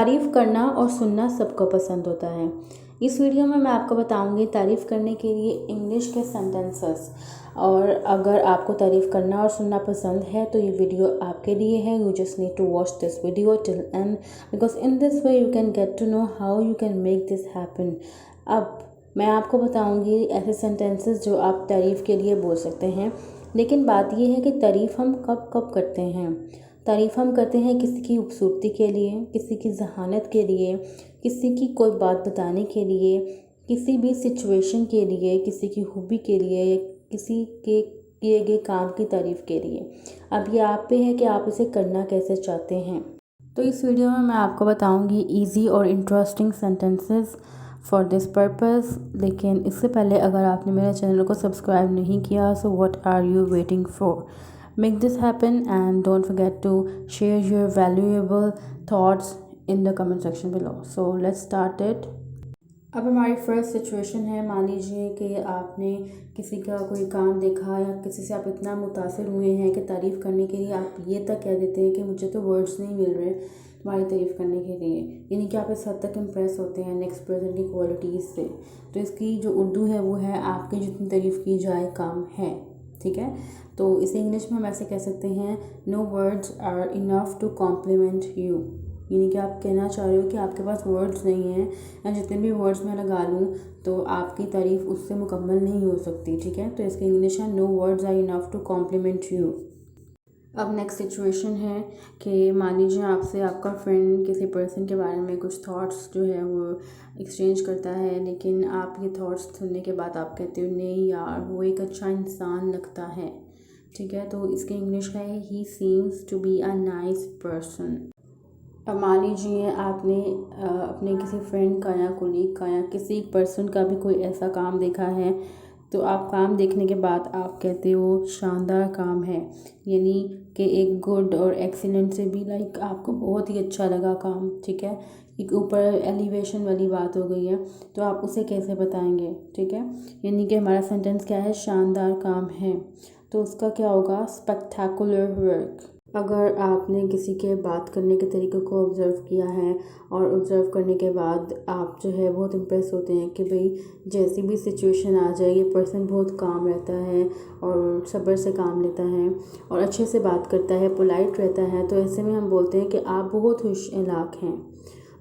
तारीफ़ करना और सुनना सबको पसंद होता है। इस वीडियो में मैं आपको बताऊंगी तारीफ़ करने के लिए इंग्लिश के सेंटेंसेस। और अगर आपको तारीफ़ करना और सुनना पसंद है तो ये वीडियो आपके लिए है। You just need to watch this video till end, because in this way you can get to know how you can make this happen. अब मैं आपको बताऊंगी ऐसे सेंटेंसेस जो आप तारीफ़ के लिए बोल सकते हैं। लेकिन बात यह है कि तारीफ़ हम कब कब करते हैं। तारीफ़ हम करते हैं किसी की खूबसूरती के लिए, किसी की ज़हानत के लिए, किसी की कोई बात बताने के लिए, किसी भी सिचुएशन के लिए, किसी की खूबी के लिए, या किसी के किए गए काम की तारीफ़ के लिए। अब ये आप पे है कि आप इसे करना कैसे चाहते हैं। तो इस वीडियो में मैं आपको बताऊंगी इजी और interesting sentences for this purpose. लेकिन इससे पहले अगर आपने मेरे चैनल को सब्सक्राइब नहीं किया, so what are you waiting for. Make this happen and don't forget to share your valuable thoughts in the comment section below. So let's start it. अब हमारी फर्स्ट सिचुएशन है, मान लीजिए कि आपने किसी का कोई काम देखा या किसी से आप इतना मुतासिर हुए हैं कि तारीफ़ करने के लिए आप ये तक कह देते हैं कि मुझे तो वर्ड्स नहीं मिल रहे तुम्हारी तारीफ़ करने के लिए। यानी कि आप इस हद तक इम्प्रेस होते हैं नेक्स्ट पर्सन की क्वालिटीज़ से। तो इसकी जो उर्दू है वो है आपकी जितनी तारीफ़ की जाए काम है। ठीक है, तो इसे इंग्लिश में हम ऐसे कह सकते हैं, no words are enough to compliment you. यानी कि आप कहना चाह रहे हो कि आपके पास वर्ड्स नहीं हैं, या जितने भी वर्ड्स मैं लगा लूँ तो आपकी तारीफ़ उससे मुकम्मल नहीं हो सकती। ठीक है, तो इसकी इंग्लिश है, no words are enough to compliment you. अब नेक्स्ट सिचुएशन है कि मान लीजिए आपसे आपका फ्रेंड किसी पर्सन के बारे में कुछ थॉट्स जो है वो एक्सचेंज करता है, लेकिन आप ये थॉट्स सुनने के बाद आप कहते हो नहीं यार वो एक अच्छा इंसान लगता है। ठीक है, तो इसकी इंग्लिश का है, he seems to be a nice person. अब मान लीजिए आपने अपने किसी फ्रेंड का या कोलीग का या किसी पर्सन का भी कोई ऐसा काम देखा है, तो आप काम देखने के बाद आप कहते हो शानदार काम है। यानी कि एक गुड और एक्सीलेंट से भी लाइक आपको बहुत ही अच्छा लगा काम। ठीक है, एक ऊपर एलिवेशन वाली बात हो गई है, तो आप उसे कैसे बताएंगे। ठीक है, यानी कि हमारा सेंटेंस क्या है, शानदार काम है, तो उसका क्या होगा, स्पेक्टेकुलर वर्क। अगर आपने किसी के बात करने के तरीके को ऑब्ज़र्व किया है और ऑब्ज़र्व करने के बाद आप जो है बहुत इम्प्रेस होते हैं कि भाई जैसी भी सिचुएशन आ जाए ये पर्सन बहुत काम रहता है और सब्र से काम लेता है और अच्छे से बात करता है, पोलाइट रहता है, तो ऐसे में हम बोलते हैं कि आप बहुत होशियार हैं।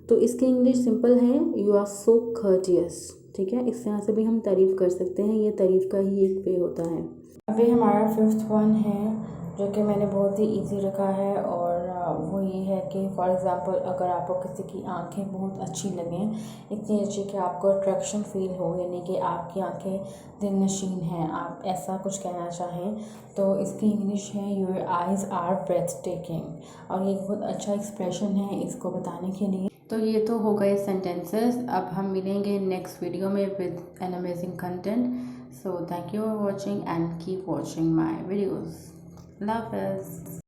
तो इसकी इंग्लिश सिंपल है, यू आर सो कर्टियस। ठीक है, इस तरह से भी हम तारीफ़ कर सकते हैं, ये तारीफ़ का ही एक वे होता है। अभी हमारा फिफ्थ वन है जो कि मैंने बहुत ही इजी रखा है, और वो ये है कि फॉर एग्ज़ाम्पल अगर आपको किसी की आंखें बहुत अच्छी लगें, इतनी अच्छी कि आपको अट्रैक्शन फील हो, यानी कि आपकी आंखें दिलनशीन हैं, आप ऐसा कुछ कहना चाहें, तो इसकी इंग्लिश है, your eyes are breathtaking. और ये एक बहुत अच्छा एक्सप्रेशन है इसको बताने के लिए। तो ये तो हो गए सेंटेंसेस। अब हम मिलेंगे नेक्स्ट वीडियो में with an amazing content. So thank you for watching and keep watching my videos. Love is.